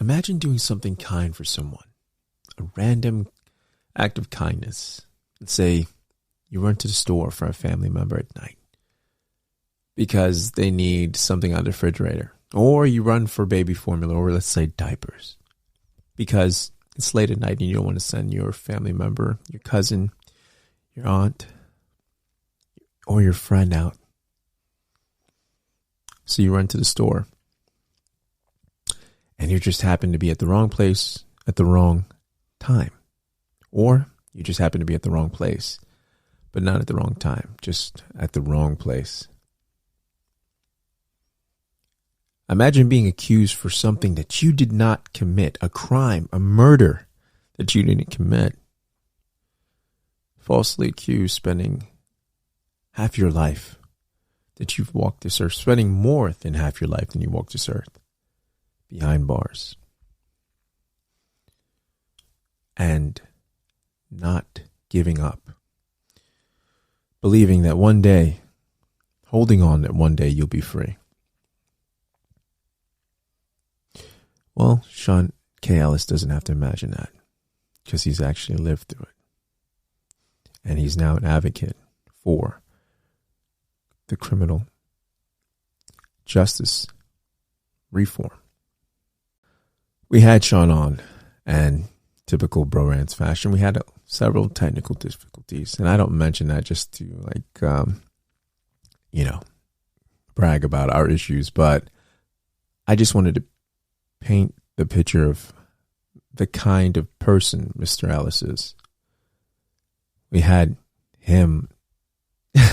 Imagine doing something kind for someone, a random act of kindness. Let's say you run to the store for a family member at night because they need something on the refrigerator, or you run for baby formula, or let's say diapers, because it's late at night and you don't want to send your family member, your cousin, your aunt, or your friend out. So you run to the store and you just happen to be at the wrong place at the wrong time. Or you just happen to be at the wrong place, but not at the wrong time, just at the wrong place. Imagine being accused for something that you did not commit, a crime, a murder that you didn't commit. Falsely accused, spending half your life that you've walked this earth, spending more than half your life than you walked this earth behind bars. And not giving up. Believing that one day, holding on that one day you'll be free. Well, Sean K. Ellis doesn't have to imagine that because he's actually lived through it. And he's now an advocate for the criminal justice reform. We had Sean on, and typical Bro-RantZ fashion, we had several technical difficulties. And I don't mention that just to brag about our issues, but I just wanted to paint the picture of the kind of person Mr. Ellis is. We had him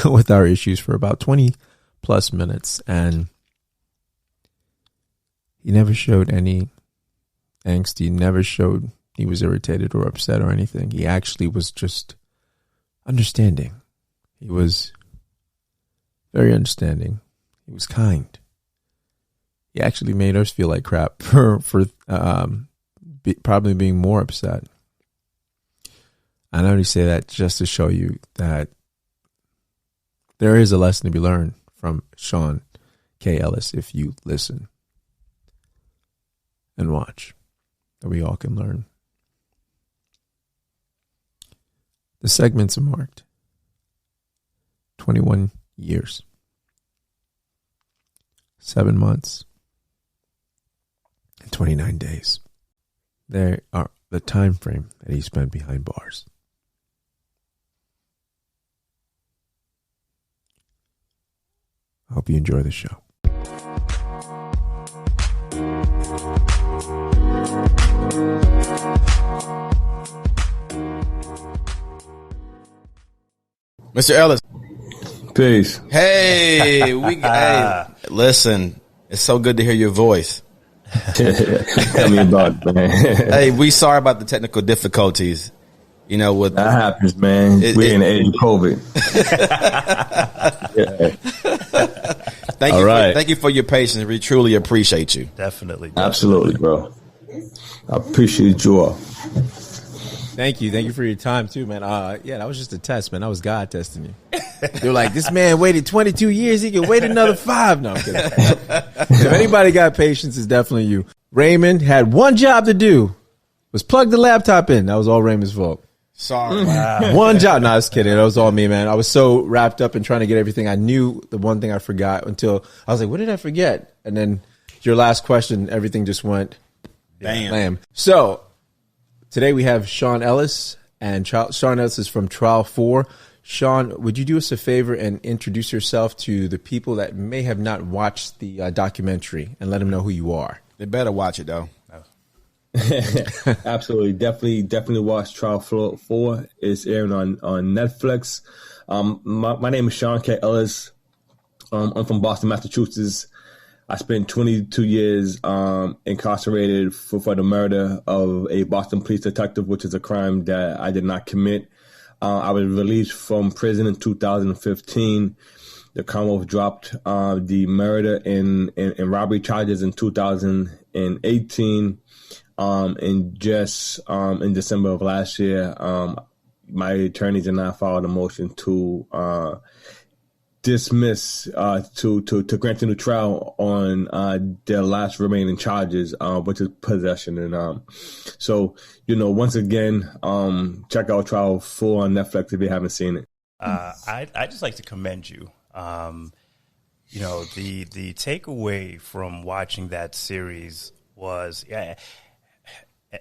with our issues for about 20 plus minutes, and he never showed any angst. He never showed he was irritated or upset or anything. He actually was just understanding. He was very understanding. He was kind. He actually made us feel like crap for probably being more upset. I only say that just to show you that there is a lesson to be learned from Sean K. Ellis if you listen and watch, that we all can learn. The segments are marked 21 years, 7 months, and 29 days. They are the time frame that he spent behind bars. I hope you enjoy the show. Mr. Ellis. Peace. Hey, hey, listen, it's so good to hear your voice. Tell me about it, man. Hey, we sorry about the technical difficulties. You know, with that happens, man. We're in the age of COVID. Thank you for your patience. We truly appreciate you. Definitely. Absolutely, bro. I appreciate you all. Thank you for your time too, man. Yeah, that was just a test, man. That was God testing you. They're like, this man waited 22 years. He can wait another 5. No, I'm kidding. If anybody got patience, it's definitely you. Raymond had one job to do, was plug the laptop in. That was all Raymond's fault. Sorry. Wow. One job. No, I was kidding. That was all me, man. I was so wrapped up in trying to get everything. I knew the one thing I forgot until I was like, what did I forget? And then your last question, everything just went bam. So today we have Sean Ellis, and Sean Ellis is from Trial 4. Sean, would you do us a favor and introduce yourself to the people that may have not watched the documentary and let them know who you are? They better watch it, though. Absolutely. Definitely watch Trial 4. It's airing on Netflix. My name is Sean K. Ellis. I'm from Boston, Massachusetts. I spent 22 years incarcerated for the murder of a Boston police detective, which is a crime that I did not commit. I was released from prison in 2015. The Commonwealth dropped the murder and robbery charges in 2018. And just in December of last year, my attorneys and I filed a motion to, to end the murder. And I was released from prison in 2015. The Commonwealth dropped the murder and robbery charges in 2018. And just in December of last year, my attorneys and I filed a motion to, to end the murder. And I was released from prison in 2015. The Commonwealth dropped the murder and robbery charges in 2018. And just in December of last year, my attorneys and I filed a motion to, dismissed to grant a new trial on their last remaining charges, which is possession. And so, once again, check out Trial 4 on Netflix if you haven't seen it. I just like to commend you. The takeaway from watching that series was,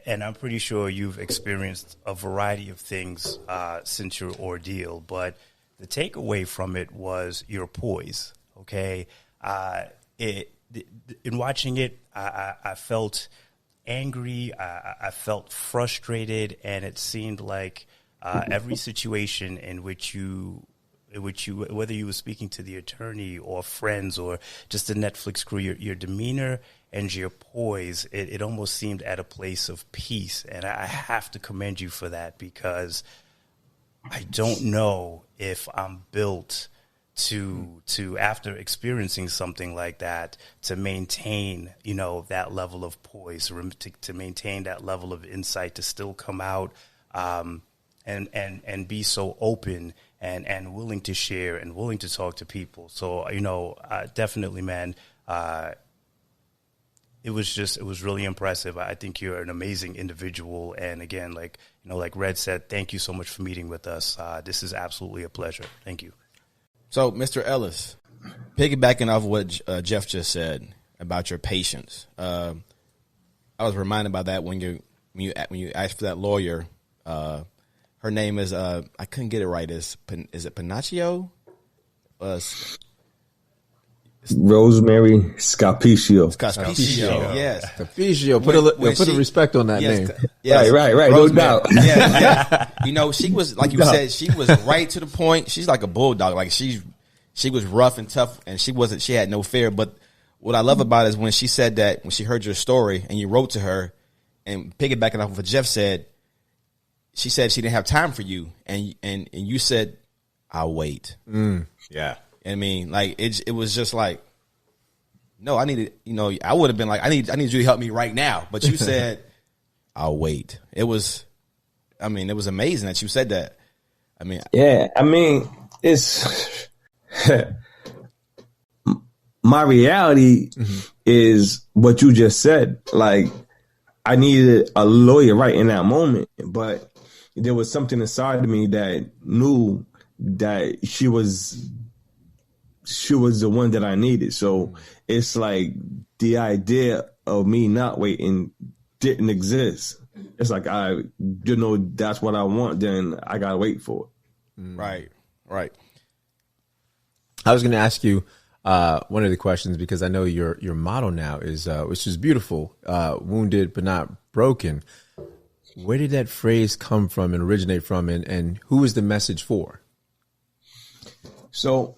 and I'm pretty sure you've experienced a variety of things since your ordeal, but the takeaway from it was your poise. Okay, in watching it, I felt angry. I felt frustrated, and it seemed like every situation in which you, whether you were speaking to the attorney or friends or just the Netflix crew, your demeanor and your poise, it almost seemed at a place of peace. And I have to commend you for that, because I don't know if I'm built to after experiencing something like that, to maintain, that level of poise, to maintain that level of insight, to still come out and be so open and willing to share and willing to talk to people. So, definitely, man, it was really impressive. I think you're an amazing individual. And again, like Red said, thank you so much for meeting with us. This is absolutely a pleasure. Thank you. So, Mr. Ellis, piggybacking off what Jeff just said about your patience, I was reminded by that when you asked for that lawyer. Her name is I couldn't get it right. Is it Panaccio? Rosemary Scapicio. Scapicio, yes. Scapicio. Put a respect on that name. Yes, right. No doubt. Yeah. She was, like you said, she was right to the point. She's like a bulldog. Like she was rough and tough, and she had no fear. But what I love about it is when she said that, when she heard your story and you wrote to her, and piggybacking off of what Jeff said, she said she didn't have time for you, and you said, "I'll wait." Yeah. I mean, like it was just like, no, I needed, I would have been like, I need you to help me right now. But you said, I'll wait. It was amazing that you said that. It's my reality is what you just said. Like, I needed a lawyer right in that moment, but there was something inside of me that knew that she was the one that I needed. So it's like the idea of me not waiting didn't exist. It's like, that's what I want, then I got to wait for it. Right. I was going to ask you one of the questions, because I know your motto now is, which is beautiful, wounded but not broken. Where did that phrase come from and originate from, and who is the message for? So,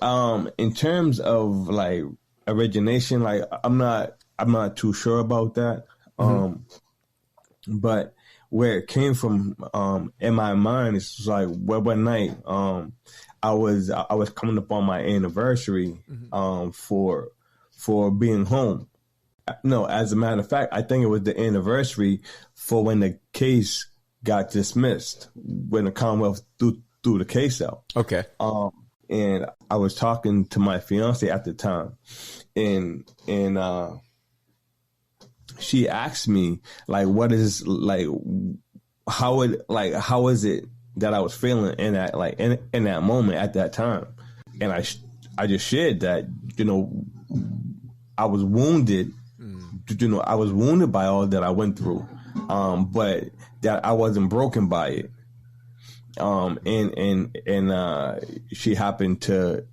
in terms of like origination, like I'm not too sure about that. But where it came from, in my mind, it's like one night, I was coming up on my anniversary, for being home. No, as a matter of fact, I think it was the anniversary for when the case got dismissed, when the Commonwealth threw the case out. Okay. And I was talking to my fiance at the time, and she asked me, like, what is, like, how is it that I was feeling in that moment at that time? And I just shared that, I was wounded, I was wounded by all that I went through, but that I wasn't broken by it. And she happened to,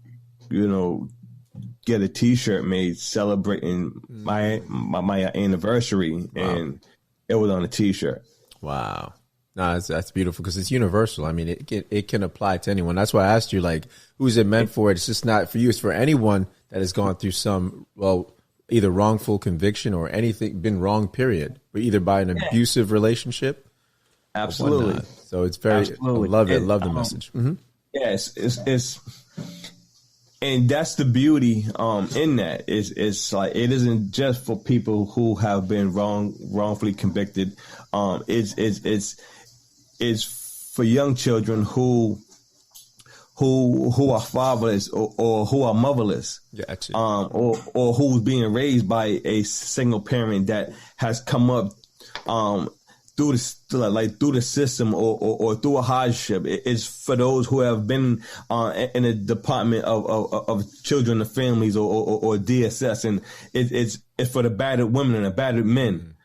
get a T-shirt made celebrating my anniversary, and it was on a T-shirt. Wow. No, that's beautiful, because it's universal. I mean, it can apply to anyone. That's why I asked you, like, who's it meant for? It's just not for you. It's for anyone that has gone through some, either wrongful conviction or anything, been wrong, period, but either by an abusive relationship. Absolutely. So it's very, absolutely. I love it. Love the message. Mm-hmm. Yes, it's and that's the beauty in that. It's like, it isn't just for people who have been wrongfully convicted. It's for young children who who are fatherless or who are motherless, or who's being raised by a single parent that has come up through the system or through a hardship. It's for those who have been in the Department of Children and Families or DSS, and it's for the battered women and the battered men.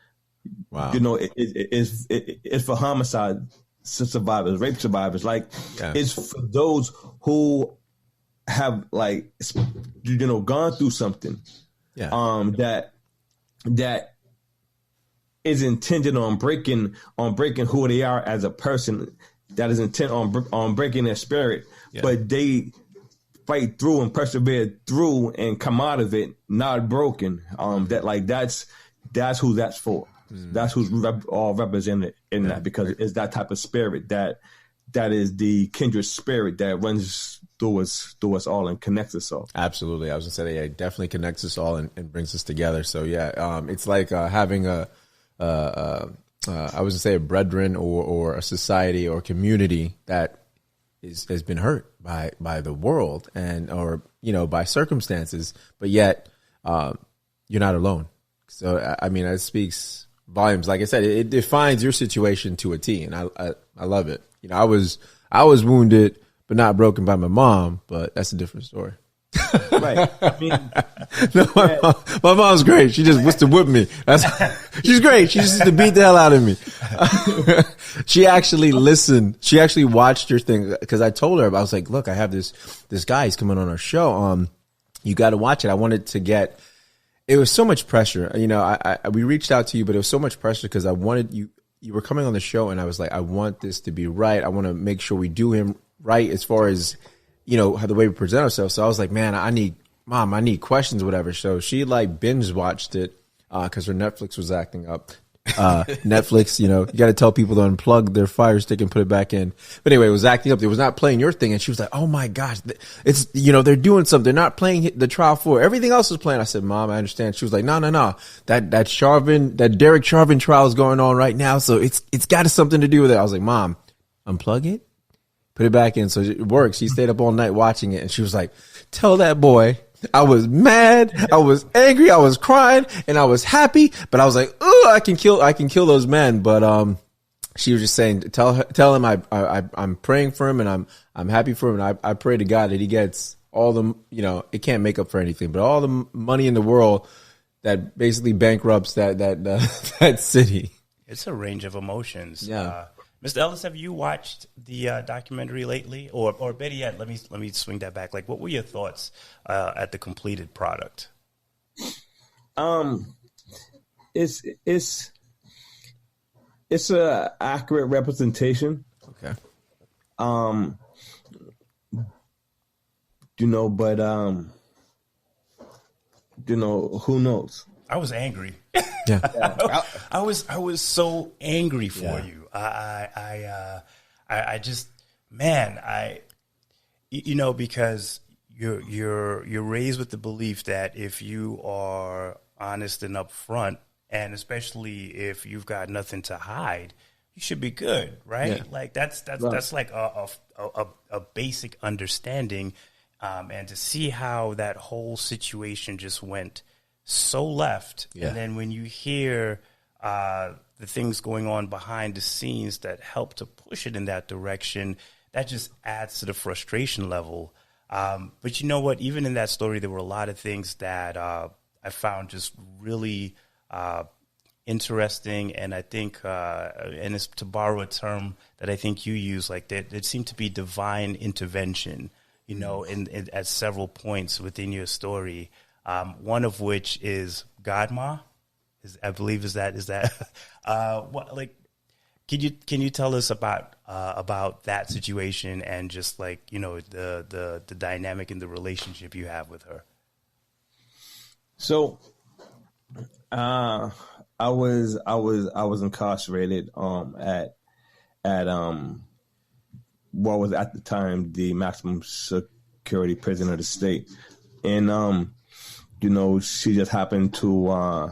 Wow. You know, it's for homicide survivors, rape survivors. Like, it's for those who have, like, you know, gone through something. That is intended on breaking who they are as a person. That is intent on breaking their spirit, but they fight through and persevere through and come out of it not broken. That's who that's for. That's who's all represented in that, because it's that type of spirit that is the kindred spirit that runs through us all and connects us all. Absolutely. I was gonna say, it definitely connects us all and brings us together. So it's like having I was gonna say a brethren or a society or community that has been hurt by the world or by circumstances, but yet you're not alone. So I mean, it speaks volumes. Like I said, it defines your situation to a T, and I love it. You know, I was wounded but not broken by my mom, but that's a different story. Right. I mean, no, my mom's great. She just wants to whip me. She's great. She just used to beat the hell out of me. She actually listened. She actually watched your thing, because I told her, I was like, look, I have this guy. He's coming on our show. You got to watch it. I wanted to get. It was so much pressure. You know, we reached out to you, but it was so much pressure because I wanted you. You were coming on the show, and I was like, I want this to be right. I want to make sure we do him right as far as, you know, how the way we present ourselves. So I was like, man, I need questions, whatever. So she like binge watched it because her Netflix was acting up. Netflix, you know, you got to tell people to unplug their Fire Stick and put it back in. But anyway, it was acting up. It was not playing your thing. And she was like, oh my gosh, it's, you know, they're doing something. They're not playing the trial 4. Everything else is playing. I said, Mom, I understand. She was like, no. That Derek Chauvin trial is going on right now. So it's got something to do with it. I was like, Mom, unplug it, put it back in. So it works. She stayed up all night watching it. And she was like, tell that boy I was mad, I was angry, I was crying, and I was happy, but I was like, oh, I can kill those men. But she was just saying, tell him I'm praying for him, and I'm happy for him, and I pray to God that he gets all the, you know, it can't make up for anything, but all the money in the world that basically bankrupts that city. It's a range of emotions. Yeah. Mr. Ellis, have you watched the documentary lately, or better yet, let me swing that back. Like, what were your thoughts at the completed product? It's a accurate representation. Okay. You know, but you know, who knows? I was angry. Yeah. I was so angry for you. I just, man, you know, because you're raised with the belief that if you are honest and upfront, and especially if you've got nothing to hide, you should be good, right? Yeah. Like that's like a basic understanding, and to see how that whole situation just went so left, and then when you hear the things going on behind the scenes that help to push it in that direction, that just adds to the frustration level. But you know what? Even in that story, there were a lot of things that I found just really interesting. And I think, and it's to borrow a term that I think you use, like there seemed to be divine intervention, you know, in at several points within your story. One of which is Godma. I believe is that what, like, can you tell us about that situation and just like, you know, the dynamic in the relationship you have with her? So I was incarcerated at what was at the time the maximum security prison of the state, and you know, she just happened to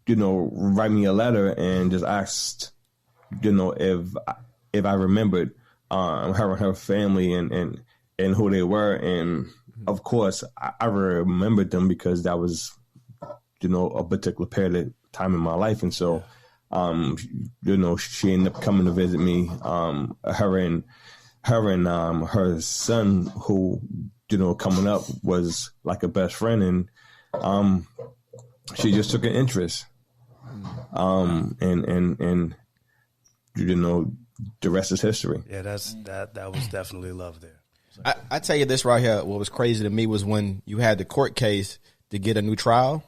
you know, write me a letter and just asked, you know, if I remembered her and her family and who they were. And of course, I remembered them because that was, a particular period of time in my life. And so, she ended up coming to visit me. Her and her son, who, coming up was like a best friend, and she just took an interest. And the rest is history. Yeah, that was definitely love there. So. I tell you this right here. What was crazy to me was when you had the court case to get a new trial,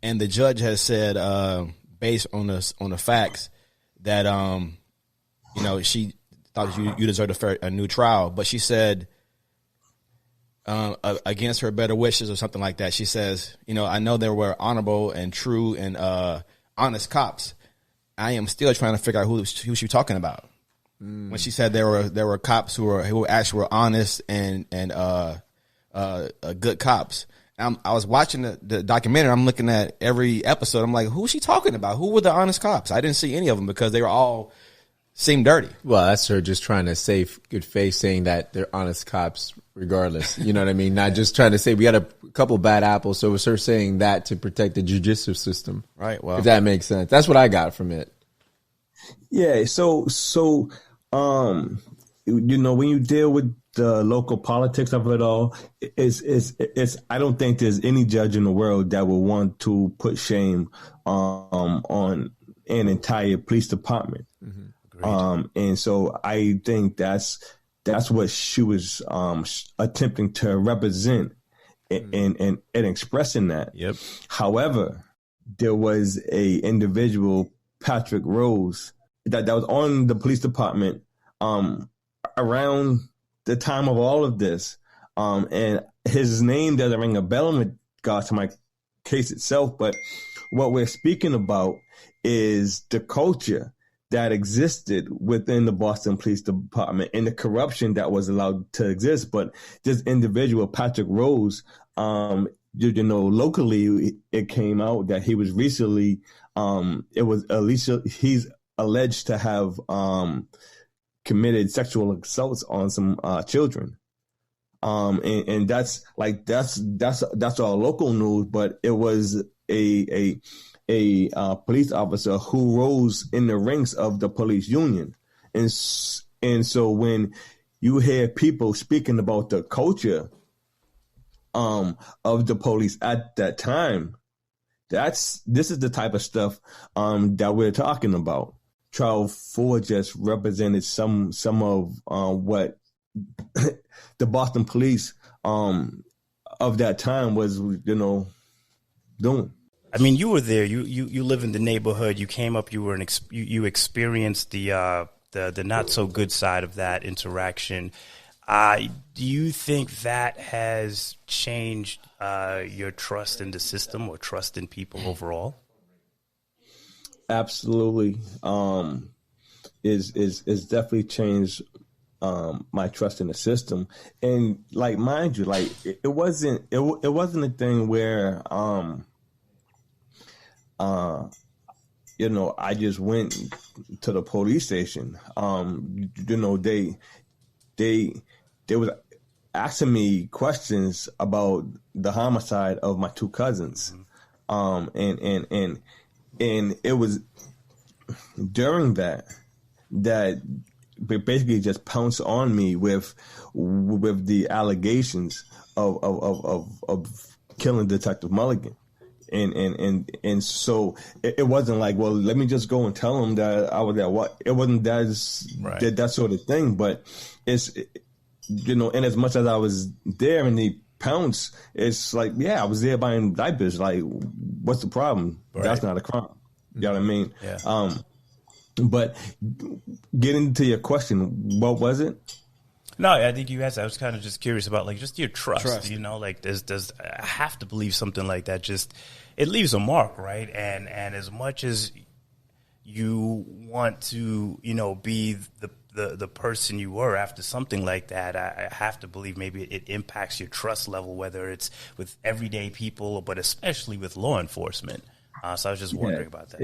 and the judge has said, based on the facts, that she thought you deserved a new trial, but she said, against her better wishes or something like that, she says, I know there were honorable and true and honest cops. I am still trying to figure out who she talking about. When she said there were cops who actually were honest and good cops. I was watching the documentary. I'm looking at every episode. I'm like, who is she talking about? Who were the honest cops? I didn't see any of them because they were all seemed dirty. Well, that's her just trying to save good face, saying that they're honest cops regardless. You know what I mean? Not just trying to say we got a couple bad apples. So it was her saying that to protect the judicial system. Right. Well, if that makes sense. That's what I got from it. Yeah. So when you deal with the local politics of it all, it's I don't think there's any judge in the world that would want to put shame on an entire police department. Mm-hmm. And so I think that's what she was attempting to represent and expressing that. Yep. However, there was a individual, Patrick Rose, that was on the police department around the time of all of this. And his name doesn't ring a bell in regards to my case itself, but what we're speaking about is the culture that existed within the Boston Police Department and the corruption that was allowed to exist. But this individual, Patrick Rose, locally, it came out that he was recently, he's alleged to have committed sexual assaults on some children. And that's all local news, but it was a police officer who rose in the ranks of the police union. And so when you hear people speaking about the culture of the police at that time, this is the type of stuff that we're talking about. Trial 4 just represented some of what the Boston police of that time was, doing. I mean, you were there. You live in the neighborhood. You came up. You experienced the not so good side of that interaction. Do you think that has changed your trust in the system or trust in people overall? Absolutely. Is definitely changed my trust in the system. And like, mind you, like it wasn't a thing where I just went to the police station. They was asking me questions about the homicide of my two cousins. And it was during that basically just pounced on me with the allegations of killing Detective Mulligan. And so it wasn't like, well, let me just go and tell him that I was at what. It wasn't that sort of thing. But it's, and as much as I was there and he pounced, it's like, yeah, I was there buying diapers. Like, what's the problem? Right. That's not a crime. You know what I mean? Yeah. But getting to your question, what was it? No, I think you asked. I was kind of just curious about like just your trust. Like does I have to believe something like that? Just it leaves a mark, right? And as much as you want to, be the person you were after something like that, I have to believe maybe it impacts your trust level, whether it's with everyday people, but especially with law enforcement. So I was just wondering about that.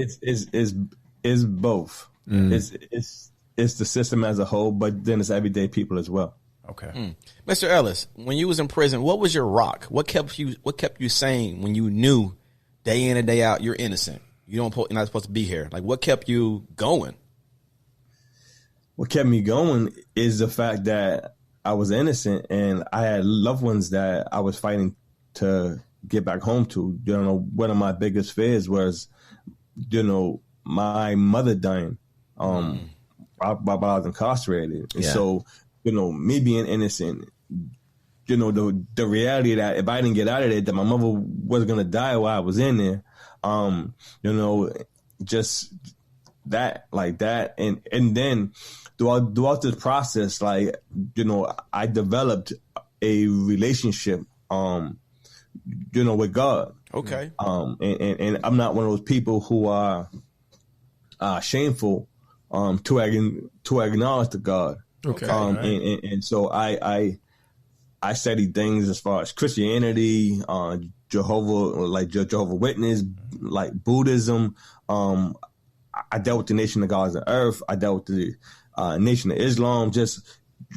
It's both. Mm. it's the system as a whole, but then it's everyday people as well. Okay. Mr. Ellis, when you was in prison, what was your rock? What kept you sane when you knew day in and day out you're innocent? You're not supposed to be here. Like, what kept you going? What kept me going is the fact that I was innocent and I had loved ones that I was fighting to get back home to. One of my biggest fears was, my mother dying while I was incarcerated. And so, me being innocent, the reality that if I didn't get out of there, that my mother was going to die while I was in there, just that, like that. And then throughout this process, I developed a relationship, with God. Okay. And I'm not one of those people who are shameful to acknowledge the God. Okay. And so I study things as far as Christianity, Jehovah Witness, like Buddhism. I dealt with the Nation of Gods on Earth. I dealt with the Nation of Islam. Just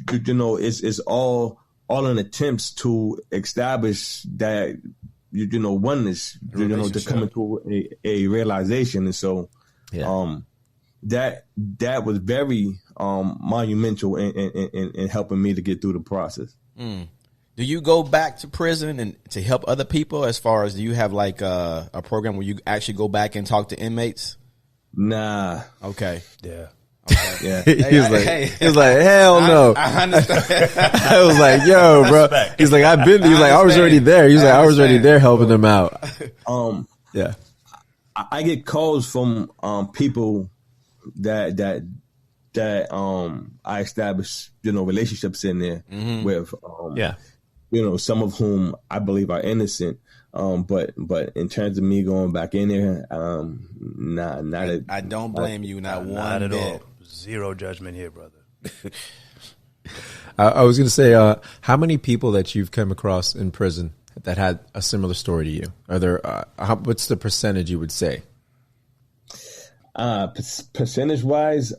it's all in attempts to establish that oneness. To come into a realization. And so, that was very monumental in helping me to get through the process. Do you go back to prison and to help other people? As far as, do you have like a program where you actually go back and talk to inmates? Nah. Okay. Yeah. Okay. Yeah. He was like, hell no. I understand. I was like, yo, bro. He's like, I was already there. He's like, I was already there helping them out. Yeah. I get calls from people that I established, relationships in there with, some of whom I believe are innocent. But in terms of me going back in there, I don't blame you, not at bit. all. Zero judgment here, brother. I was going to say, how many people that you've come across in prison that had a similar story to you? Are there? What's the percentage you would say? Percentage wise,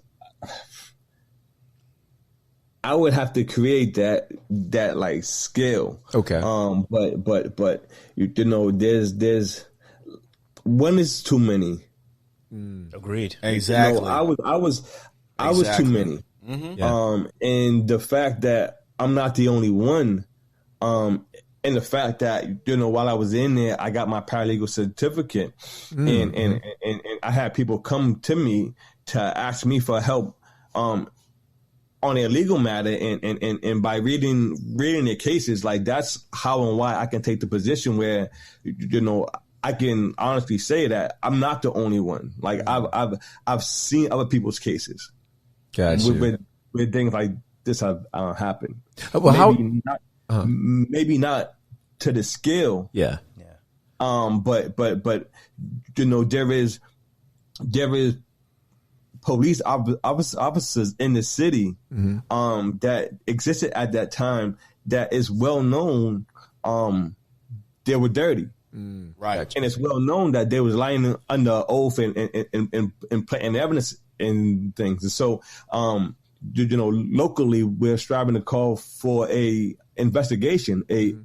I would have to create that like skill. Okay. But there's one is too many. Agreed. Exactly. I was too many. And the fact that I'm not the only one, and the fact that while I was in there, I got my paralegal certificate, and I had people come to me to ask me for help on a legal matter, and by reading their cases, like that's how and why I can take the position where I can honestly say that I'm not the only one. Like I've seen other people's cases. Gotcha. With things like this have happened. Well, maybe not to the scale. Yeah. But there is police officers in the city that existed at that time that is well known. They were dirty. Right. And it's well known that they was lying under oath and planting evidence and things. And so, locally, we're striving to call for a investigation, a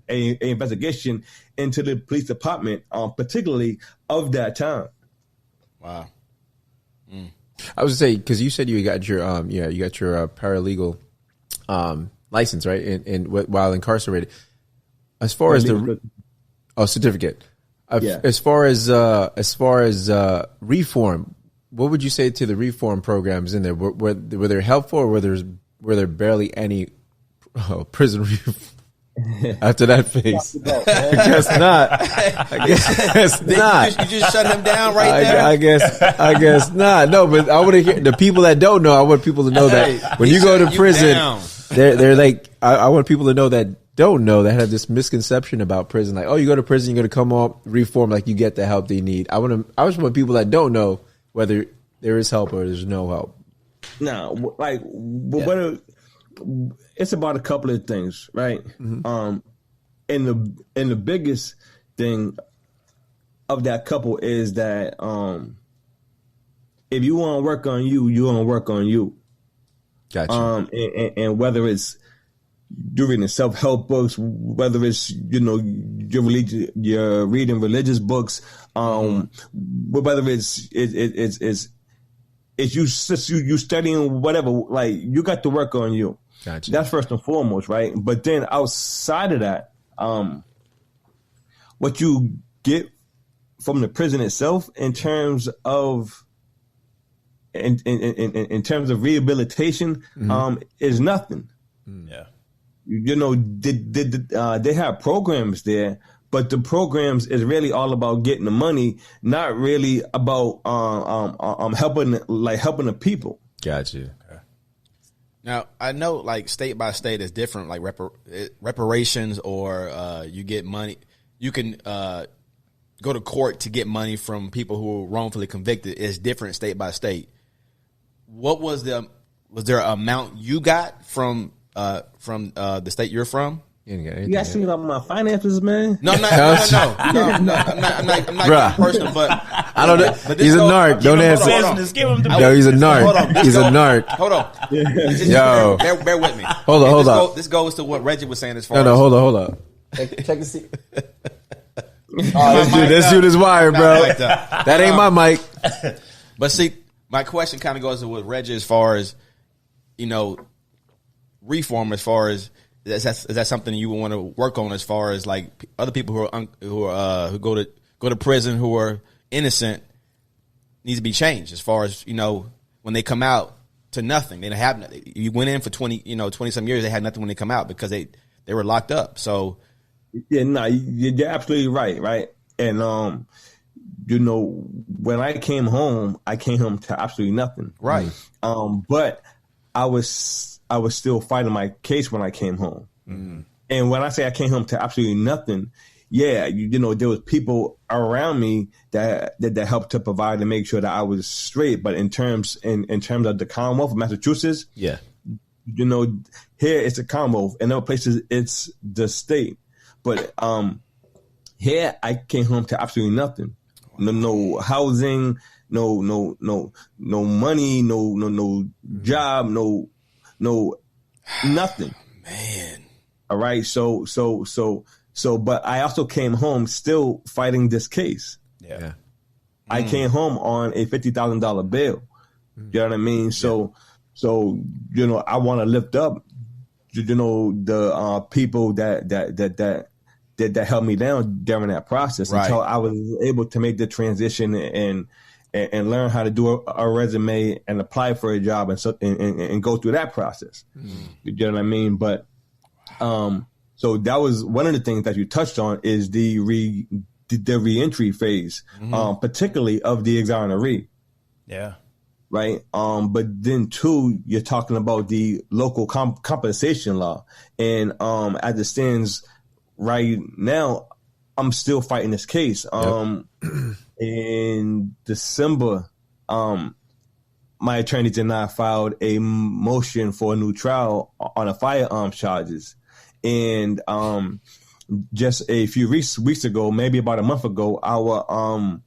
investigation into the police department, particularly of that time. Wow. I was gonna say, because you said you got your paralegal license, right? And while incarcerated, as far as certificate. As far as reform, what would you say to the reform programs in there? Were they helpful, or were there barely any prison reform after that phase? I guess not. I guess not. You just shut him down right there. I guess not. No, but I want to hear the people that don't know. I want people to know that when you go to prison, they're like. I want people to know that don't know, that have this misconception about prison. Like, oh, you go to prison, you're going to come off reform, like you get the help they need. I just want people that don't know whether there is help or there's no help. No, it's about a couple of things, right? And the biggest thing of that couple is that if you want to work on you, you want to work on you. Gotcha. And whether it's you're reading self-help books, whether it's, you're reading religious books, whether it's you studying whatever, like, you got to work on you. Gotcha. That's first and foremost, right? But then outside of that, what you get from the prison itself in terms of in terms of rehabilitation, is nothing. Yeah. They have programs there, but the programs is really all about getting the money, not really about helping the people. Gotcha. Okay. Now, I know, like, state by state is different, like reparations, or you get money. You can go to court to get money from people who were wrongfully convicted. It's different state by state. What was there an amount you got from the state you're from? You asking me about my finances, man? No, I'm not. I'm not Bruh. personal, but I don't know. He's a narc. Don't answer. Give him the No, he's a narc. He's a narc. Hold on. Yo. Bear with me. Hold on. This goes to what Reggie was saying as far No, as. hold on. Take a seat. This dude is wired, bro. That ain't my mic. But see, my question kind of goes to what Reggie, as far as, reform, as far as, is that something you would want to work on, as far as, like, other people who go to prison who are innocent needs to be changed, as far as, when they come out to nothing. They don't have nothing. You went in for 20 some years, they had nothing when they come out because they were locked up. So yeah, no, you're absolutely right. And when I came home to absolutely nothing. Right. But I was still fighting my case when I came home. Mm-hmm. And when I say I came home to absolutely nothing, yeah, there was people around me that helped to provide and make sure that I was straight. But in terms of the Commonwealth of Massachusetts, yeah, here it's the Commonwealth, in other places it's the state. But here I came home to absolutely nothing. No housing, no money, no job, no nothing. Man. All right. So, but I also came home still fighting this case. Yeah. I came home on a $50,000 bail. You know what I mean? So, I want to lift up, the people that held me down during that process, right, until I was able to make the transition and learn how to do a resume and apply for a job and go through that process. You know what I mean? But so that was one of the things that you touched on, is the reentry phase, particularly of the exoneree. Yeah. Right. But then too, you're talking about the local compensation law, and as it stands right now, I'm still fighting this case. In December, my attorneys and I filed a motion for a new trial on a firearms charges. And just a few weeks ago, maybe about a month ago, our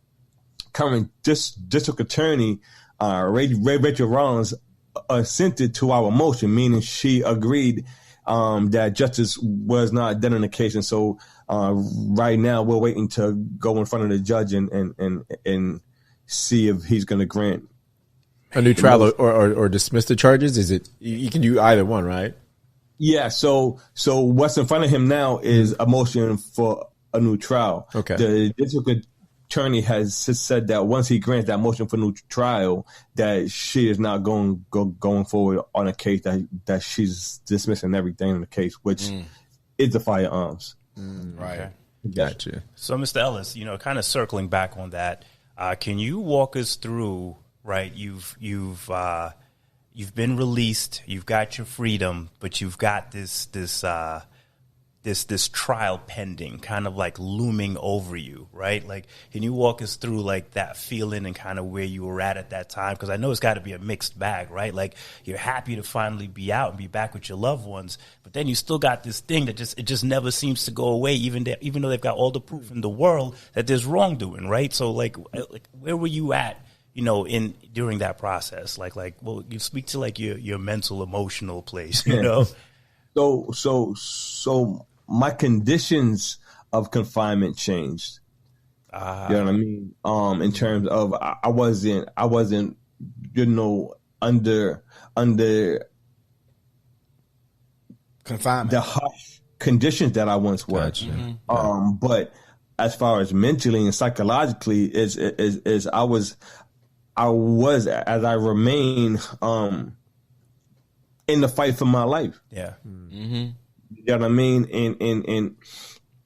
current district attorney, Rachel Rollins, assented to our motion, meaning she agreed that justice was not done in the case. And so right now we're waiting to go in front of the judge and see if he's going to grant a new trial or dismiss the charges. Is it, you can do either one, right? Yeah. So what's in front of him now is a motion for a new trial. Okay. The district attorney has said that once he grants that motion for new trial, that she is not going forward on a case, that she's dismissing everything in the case, which is the firearms. Right. Okay. Gotcha. So, Mr. Ellis, kind of circling back on that, can you walk us through? Right, you've been released, you've got your freedom, but you've got this trial pending, kind of like looming over you, right? Like, can you walk us through like that feeling and kind of where you were at that time? Because I know it's got to be a mixed bag, right? Like, you're happy to finally be out and be back with your loved ones, but then you still got this thing that just never seems to go away, even though they've got all the proof in the world that there's wrongdoing, right? So like where were you at in during that process? Well, you speak to like your mental, emotional place, you know? So my conditions of confinement changed. You know what I mean? In terms of I wasn't, under confinement, the harsh conditions that I once was. Gotcha. But as far as mentally and psychologically, is I was as I remain in the fight for my life. Yeah. You know what I mean?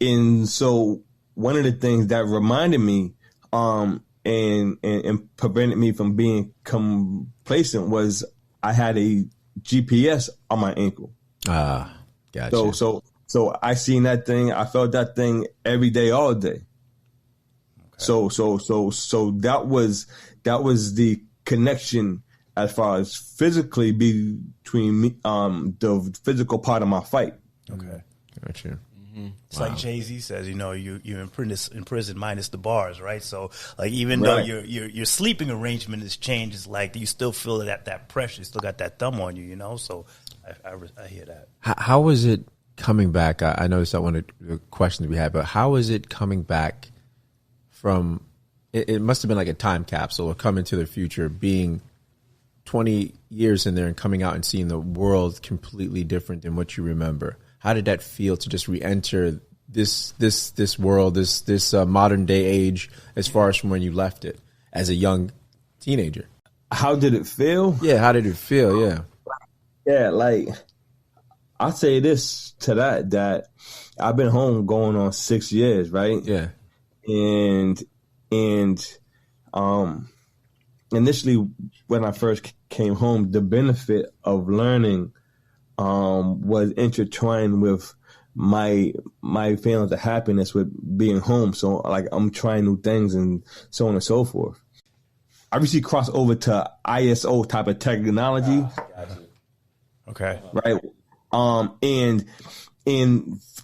And so one of the things that reminded me and prevented me from being complacent was I had a GPS on my ankle. Gotcha. So I seen that thing, I felt that thing every day, all day. Okay. So that was the connection as far as physically between me, the physical part of my fight. Okay. Gotcha. It's like Jay-Z says, you're in prison minus the bars, right? So like even though your sleeping arrangement has changed, it's like you still feel that pressure, you still got that thumb on you, So I hear that. How was it coming back? I noticed that one of the questions we had, but how is it coming back from? It must have been like a time capsule or coming to the future, being 20 years in there and coming out and seeing the world completely different than what you remember. How did that feel to just re-enter this world, this modern day age, as far as from when you left it as a young teenager? How did it feel? Yeah, how did it feel? Yeah. Yeah, like I say this to that I've been home going on 6 years, right? Yeah. And initially when I first came home, the benefit of learning was intertwined with my feelings of happiness with being home. So like I'm trying new things and so on and so forth. I recently crossed over to ISO type of technology. Okay. Right. And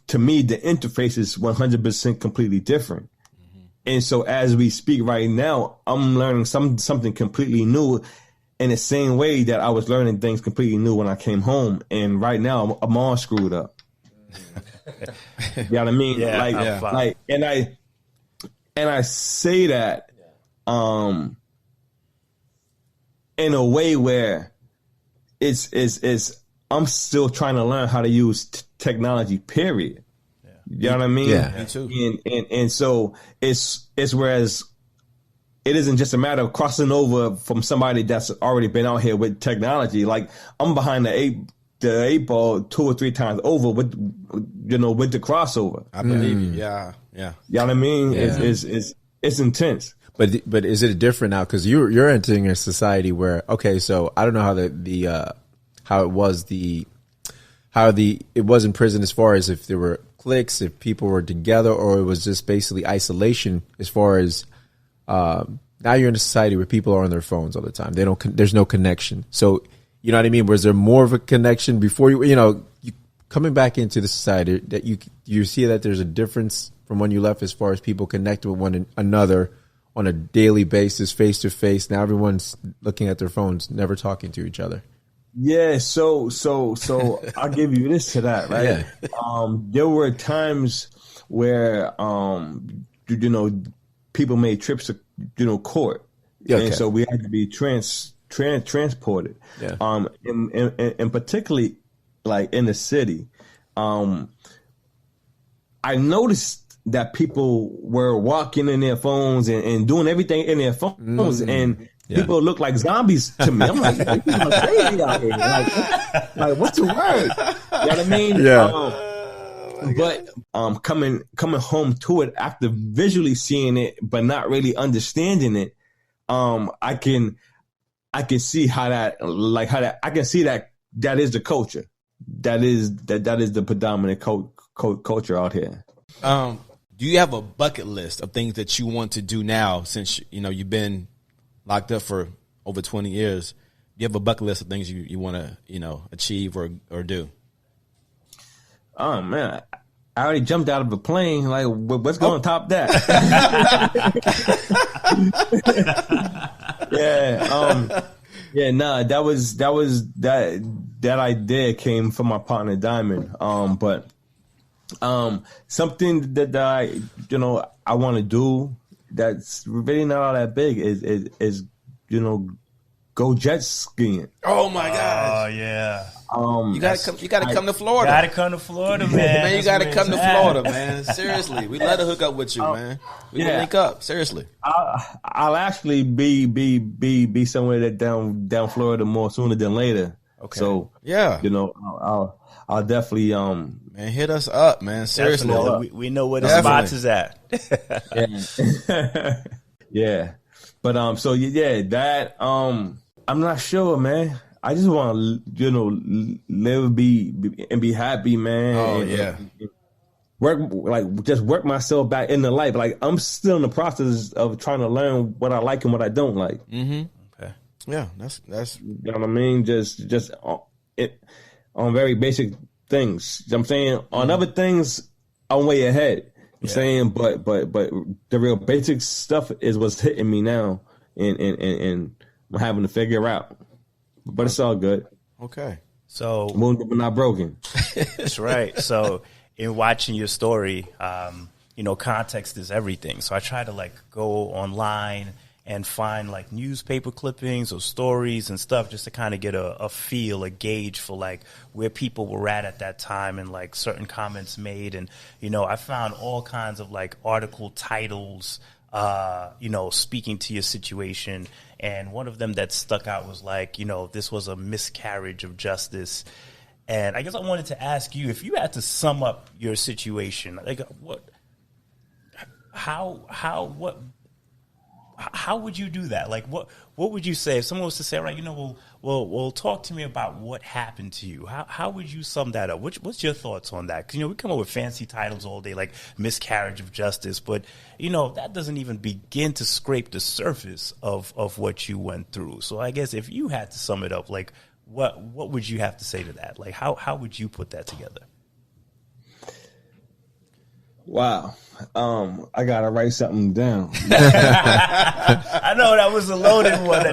to me, the interface is 100% completely different. And so as we speak right now, I'm learning something completely new in the same way that I was learning things completely new when I came home. And right now I'm all screwed up. You know what I mean? Yeah, and I say that in a way where it's I'm still trying to learn how to use technology, period. You know what I mean? Yeah. Me too. And so it's whereas it isn't just a matter of crossing over from somebody that's already been out here with technology. Like I'm behind the eight ball 2 or 3 times over with the crossover. I believe you. Yeah. You know what I mean? Yeah. It's intense. But is it different now? Because you're entering a society where, okay, so I don't know how it was in prison as far as if there were cliques, if people were together, or it was just basically isolation as far as now you're in a society where people are on their phones all the time. There's no connection. So you know what I mean? Was there more of a connection before you coming back into the society that you see that there's a difference from when you left as far as people connect with one another on a daily basis, face to face? Now everyone's looking at their phones, never talking to each other. Yeah, so I'll give you this to that, right? Yeah. There were times where people made trips to court, Okay. and so we had to be transported. Yeah. And particularly like in the city, I noticed that people were walking in their phones and doing everything in their phones, and people look like zombies to me. I'm like, people are crazy out here. Like what's the word? You know what I mean? Yeah. But coming home to it after visually seeing it, but not really understanding it, I can see I can see that is the culture. That is the predominant culture out here. Do you have a bucket list of things that you want to do now since you've been locked up for over 20 years? Do you have a bucket list of things you want to achieve or do? Oh man, I already jumped out of a plane. Like, what's going to top that? Yeah, nah, that idea came from my partner Diamond. But something that I I want to do that's really not all that big is go jet skiing. Oh my gosh! Oh yeah. You gotta come to Florida. Gotta come to Florida, man. Man, you gotta come to Florida, man. Seriously, we love to hook up with you, man. We will link up. Seriously, I'll actually be somewhere that down Florida more sooner than later. Okay. So yeah, I'll definitely man, hit us up, man. Seriously, we know where the spots is at. Yeah, but so yeah, that I'm not sure, man. I just want to live, be happy, man. Oh and, yeah. Work myself back into life. Like I'm still in the process of trying to learn what I like and what I don't like. Mm-hmm. Okay. Yeah, that's you know what I mean. Just on very basic things. You know what I'm saying on other things, I'm way ahead. I'm saying, but the real basic stuff is what's hitting me now, and I'm having to figure out. But it's all good. Okay. So wounded but not broken. That's right. So in watching your story, context is everything. So I try to go online and find newspaper clippings or stories and stuff just to kind of get a feel, a gauge for where people were at that time and certain comments made. And, I found all kinds of article titles, speaking to your situation. And one of them that stuck out was this was a miscarriage of justice. And I guess I wanted to ask you, if you had to sum up your situation, how would you do that? What would you say if someone was to say, right, well, talk to me about what happened to you. How would you sum that up? What's your thoughts on that? Because, we come up with fancy titles all day, like miscarriage of justice, but, that doesn't even begin to scrape the surface of what you went through. So I guess if you had to sum it up, what would you have to say to that? How would you put that together? Wow. I gotta write something down. I know that was a loaded one.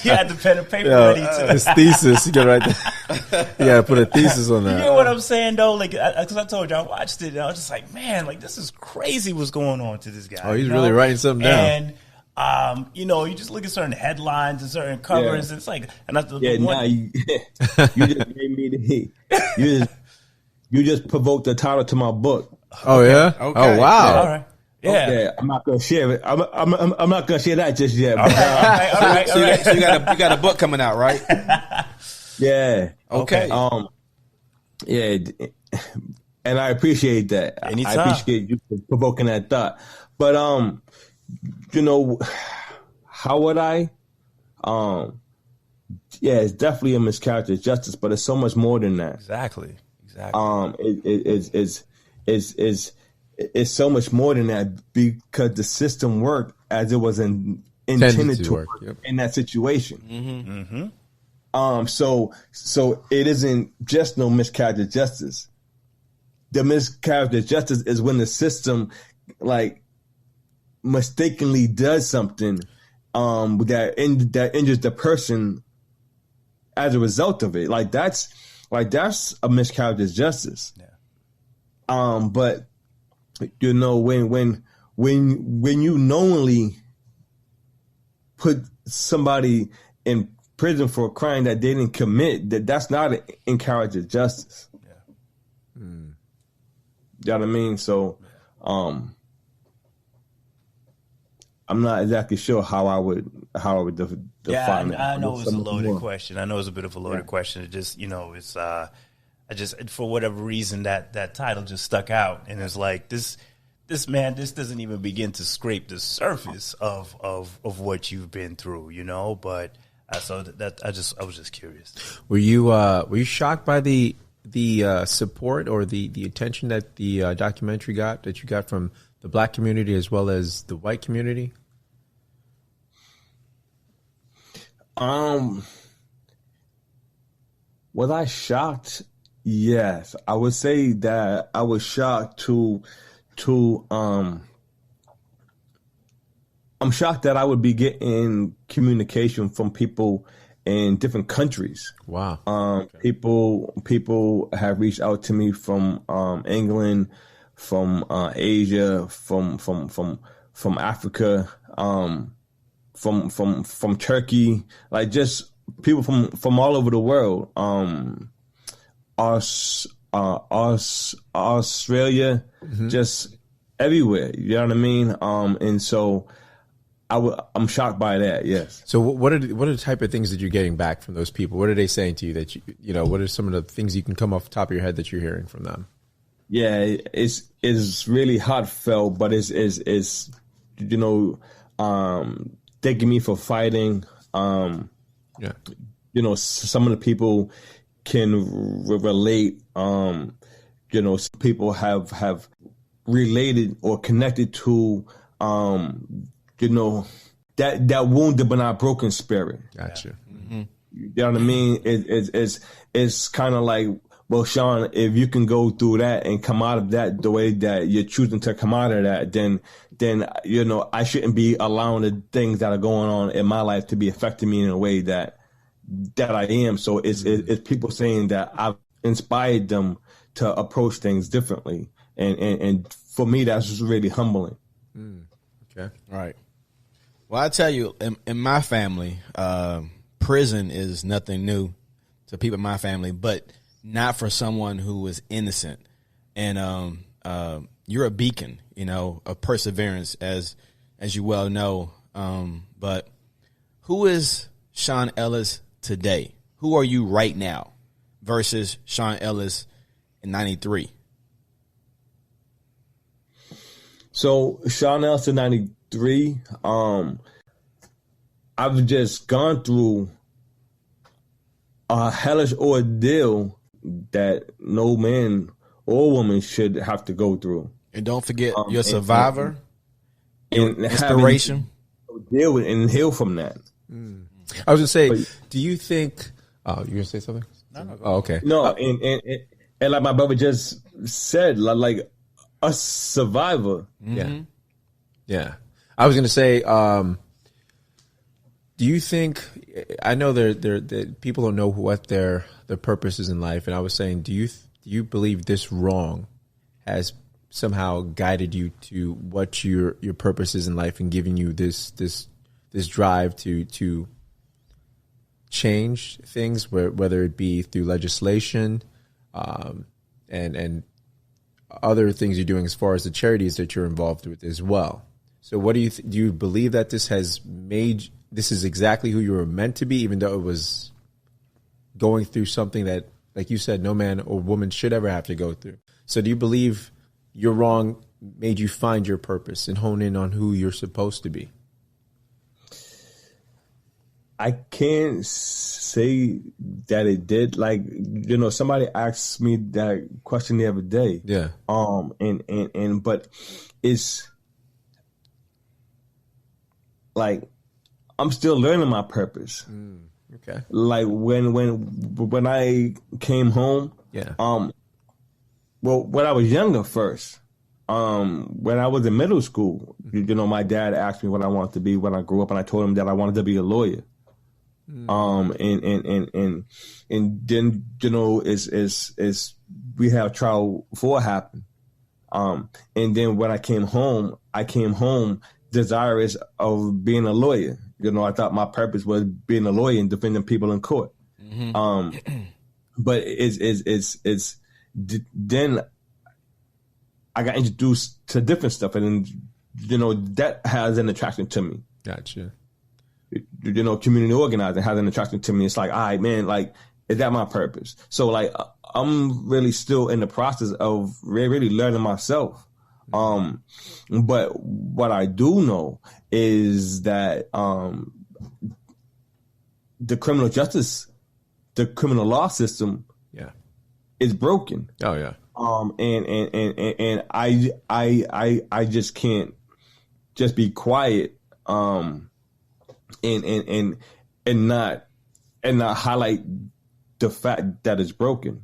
You had the pen and paper ready too. His thesis, you gotta write that. You gotta put a thesis on that. You know what I'm saying though? Because I told you I watched it and I was just like, man, this is crazy what's going on to this guy. Oh, he's really writing something down. And you just look at certain headlines and certain covers. And it's and that's you just made me you just provoked the title to my book. Oh yeah. Okay. Oh wow. Yeah. All right. Yeah. Okay. I'm not gonna share it. I'm not gonna share that just yet. All right. So you got a book coming out, right? Yeah. Okay. Yeah. And I appreciate that. Anytime. I appreciate you for provoking that thought. But how would I? Yeah, it's definitely a miscarriage of justice, but it's so much more than that. Exactly. It's so much more than that because the system worked as it was intended to work in that situation. Mm-hmm. Mm-hmm. So it isn't just no miscarriage of justice. The miscarriage of justice is when the system mistakenly does something that injures the person as a result of it. That's a miscarriage of justice. Yeah. But when you knowingly put somebody in prison for a crime that they didn't commit, that's not an miscarriage of justice. Yeah. You know what I mean? So, I'm not exactly sure how I would define that. I know it's a loaded question. I know it's a bit of a loaded question. It just, it's I just, for whatever reason, that title just stuck out, and it's this man, this doesn't even begin to scrape the surface of what you've been through, But so that I was just curious. Were you shocked by the support or the attention that the documentary that you got from the black community as well as the white community? Was I shocked? Yes, I would say that I was shocked to I'm shocked that I would be getting communication from people in different countries. Wow. People have reached out to me from England, from Asia, from Africa, from Turkey, like just people from all over the world. Australia, just everywhere. You know what I mean? And so I'm shocked by that. Yes. So what are the type of things that you're getting back from those people? What are they saying to you that you know? What are some of the things you can come off the top of your head that you're hearing from them? Yeah, it's really heartfelt, but it's you know, thanking me for fighting. Yeah. You know, some of the people can relate. You know, some people have related or connected to, you know, that wounded but not broken spirit. Gotcha. Mm-hmm. You know what I mean? It's kind of like, well, Sean, if you can go through that and come out of that the way that you're choosing to come out of that, then you know, I shouldn't be allowing the things that are going on in my life to be affecting me in a way that I am. So it's people saying that I've inspired them to approach things differently, and for me, that's just really humbling. Okay. Right. Well, I tell you, in my family, prison is nothing new to people in my family, but not for someone who was innocent. And you're a beacon, you know, of perseverance, as you well know. But who is Sean Ellis today? Who are you right now versus Sean Ellis in '93? So Sean Ellis in '93, I've just gone through a hellish ordeal that no man or woman should have to go through. And don't forget your survivor, and inspiration. Deal with and heal from that. I was gonna say, do you think? Oh, you gonna say something? No. Oh, okay. No, and like my brother just said, like a survivor. Yeah. I was gonna say, do you think? I know there people don't know what their purpose is in life, and I was saying, do you believe this wrong has somehow guided you to what your purpose is in life and giving you this drive to change things, whether it be through legislation, and other things you're doing as far as the charities that you're involved with as well. So what do you believe that this is exactly who you were meant to be, even though it was going through something that, like you said, no man or woman should ever have to go through? So do you believe your wrong made you find your purpose and hone in on who you're supposed to be? I can't say that it did. Like, you know, somebody asked me that question the other day. Yeah. But it's like I'm still learning my purpose. Okay. Like when I came home. Yeah. Well, when I was younger first, when I was in middle school, you know, my dad asked me what I wanted to be when I grew up, and I told him that I wanted to be a lawyer. And then, you know, is we have trial 4 happen. And then when I came home desirous of being a lawyer. You know, I thought my purpose was being a lawyer and defending people in court. But it's then I got introduced to different stuff, and then, you know, that has an attraction to me. Gotcha. You know, community organizing has an attraction to me. It's like, all right, man, like, is that my purpose? So, like, I'm really still in the process of really learning myself. But what I do know is that the criminal law system, is broken. Oh yeah. And I just can't just be quiet. And not highlight the fact that it's broken.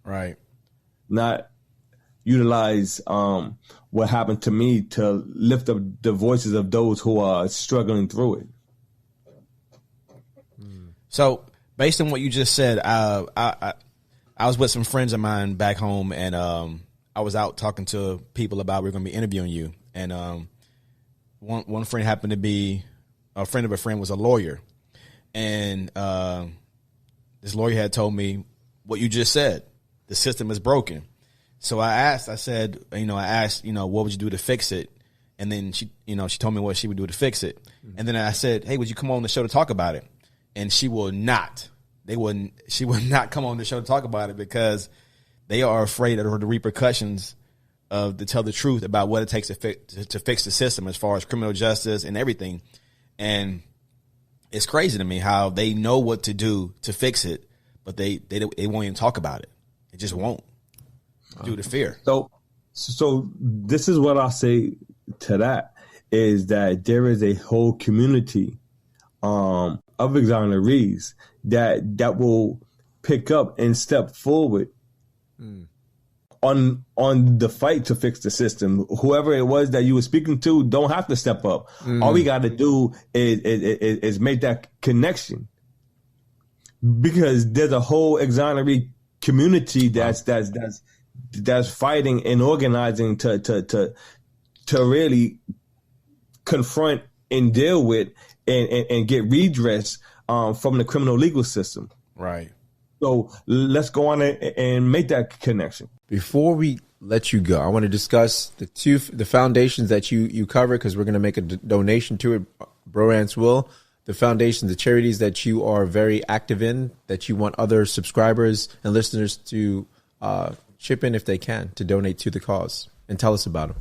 Right. Not, utilize what happened to me to lift up the voices of those who are struggling through it. So, based on what you just said, I was with some friends of mine back home, and I was out talking to people about we're going to be interviewing you. And one friend happened to be a friend of a friend was a lawyer, and this lawyer had told me what you just said. The system is broken. So I asked, what would you do to fix it? And then she told me what she would do to fix it. And then I said, hey, would you come on the show to talk about it? And she will not. She would not come on the show to talk about it because they are afraid of the repercussions to tell the truth about what it takes to fix the system as far as criminal justice and everything. And it's crazy to me how they know what to do to fix it, but they won't even talk about it. It just won't due to fear. So this is what I'll say to that is that there is a whole community of exonerees that will pick up and step forward on the fight to fix the system. Whoever it was that you were speaking to don't have to step up. All we got to do is make that connection, because there's a whole exoneree community that's fighting and organizing to really confront and deal with and get redress from the criminal legal system. Right. So let's go on and make that connection. Before we let you go, I want to discuss the foundations that you cover, because we're going to make a donation to it. Bro-RantZ will. The foundations, the charities that you are very active in, that you want other subscribers and listeners to chip in if they can, to donate to the cause, and tell us about them.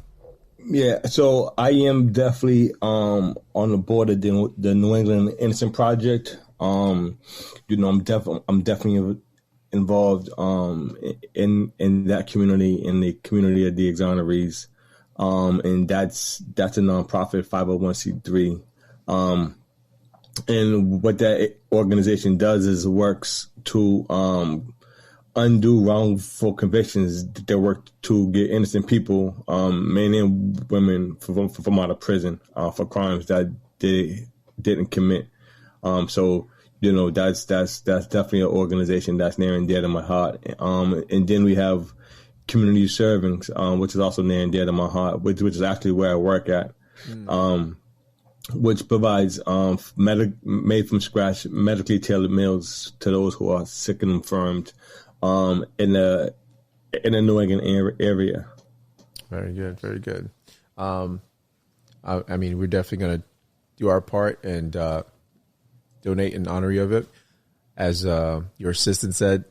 Yeah, so I am definitely on the board of the New England Innocent Project. I'm definitely involved in that community, in the community of the exonerees, and that's a nonprofit 501c3. And what that organization does is works to undo wrongful convictions. They work to get innocent people, men and women, from out of prison for crimes that they didn't commit. So that's definitely an organization that's near and dear to my heart. And then we have community servings, which is also near and dear to my heart, which is actually where I work at. Which provides made from scratch medically tailored meals to those who are sick and infirmed in the New England area. Very good, very good. I mean, we're definitely going to do our part and donate in honor of it, as your assistant said,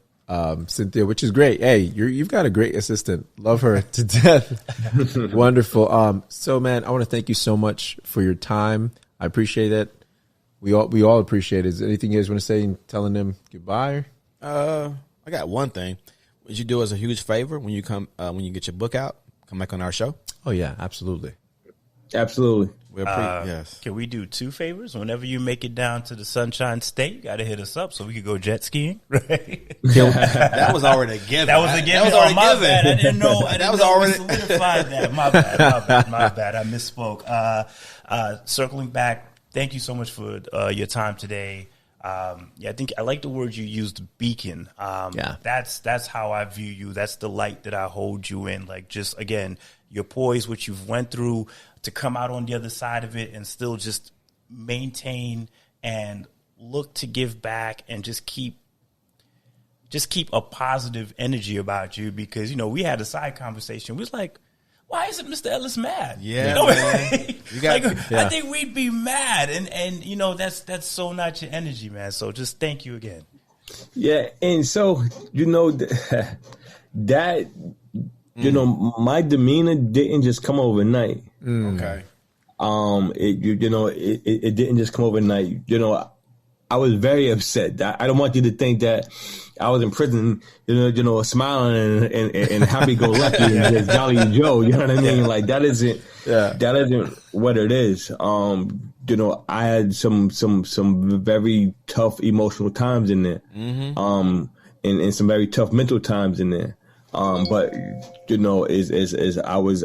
Cynthia, which is great. Hey, you've got a great assistant. Love her to death. Wonderful. So, man, I want to thank you so much for your time. I appreciate it. We all appreciate it. Is there anything you guys want to say in telling them goodbye? I got one thing. Would you do us a huge favor when you come when you get your book out? Come back on our show. Oh yeah, absolutely. Absolutely. Yes. Can we do 2 favors? Whenever you make it down to the Sunshine State, you got to hit us up so we could go jet skiing, right? That was already a given. That was a given. That was already given. Bad. I didn't know. That was already solidified. That. My bad. I misspoke. Circling back, thank you so much for your time today. I think I like the word you used, beacon. That's how I view you. That's the light that I hold you in. Like, just again, your poise, what you've went through, to come out on the other side of it and still just maintain and look to give back and just keep a positive energy about you, because, we had a side conversation. We was like, why isn't Mr. Ellis mad? Yeah, man. I think we'd be mad, and that's so not your energy, man. So just thank you again. Yeah, and so that my demeanor didn't just come overnight. Okay. It didn't just come overnight. I was very upset. I don't want you to think that I was in prison, smiling and happy-go-lucky and just jolly Joe. You know what I mean? Like, that isn't what it is. I had some very tough emotional times in there, and some very tough mental times in there. But you know, is I was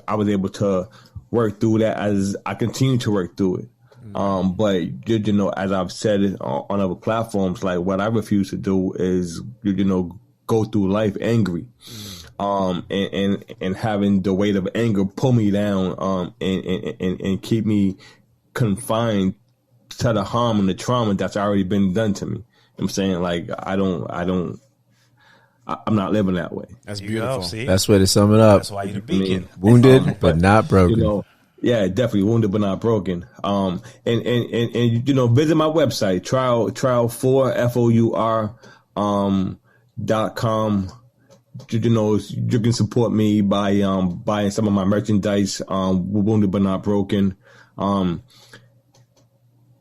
able to work through that as I continue to work through it. But you know, as I've said it on other platforms, like what I refuse to do is you know go through life angry, and having the weight of anger pull me down, and keep me confined to the harm and the trauma that's already been done to me. I'm saying, like, I'm not living that way. That's beautiful. See? That's way to sum it up. That's why you're the beacon. Wounded but not broken. You know, yeah, definitely wounded but not broken. And you know, visit my website, trial4FOUR.com. You know, you can support me by buying some of my merchandise, wounded but not broken.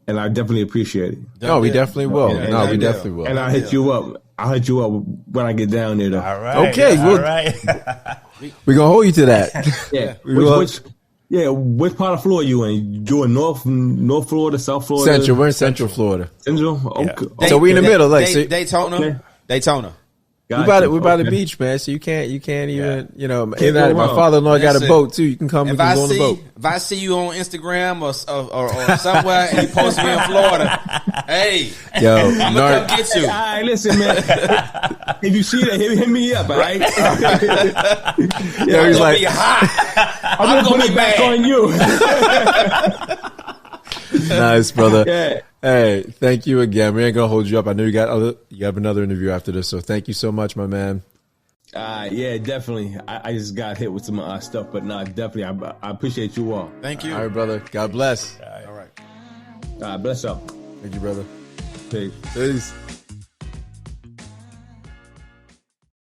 And I definitely appreciate it. No, we definitely will. Yeah, no, we definitely will. And I'll hit you up. I'll hit you up when I get down there. Though. All right. Okay, all right. We're going to hold you to that. Yeah. Which part of Florida you in? You in North Florida, South Florida? Central. We're in Central Florida. Central? Okay. Yeah. So we in the middle. Like, Daytona. Okay. Daytona. we're by the beach, man. So you can't even, you know. Can't go My wrong. father-in-law got a Listen, boat too. You can come. We If can I go on the boat. see you on Instagram or somewhere and you post me in Florida, hey, Yo, I'm gonna come get you. All right, listen, man. If you see that, hit me up, all right? Yo, he's I'm like, gonna be hot. I'm gonna put it back on you. nice, brother. Yeah. Hey, thank you again. We ain't gonna hold you up. I know you have another interview after this, so thank you so much, my man. Yeah, definitely. I just got hit with some stuff, but no, definitely. I appreciate you all. Thank you. All right, brother. God bless. All right. Bless up. Thank you, brother. Peace. Peace.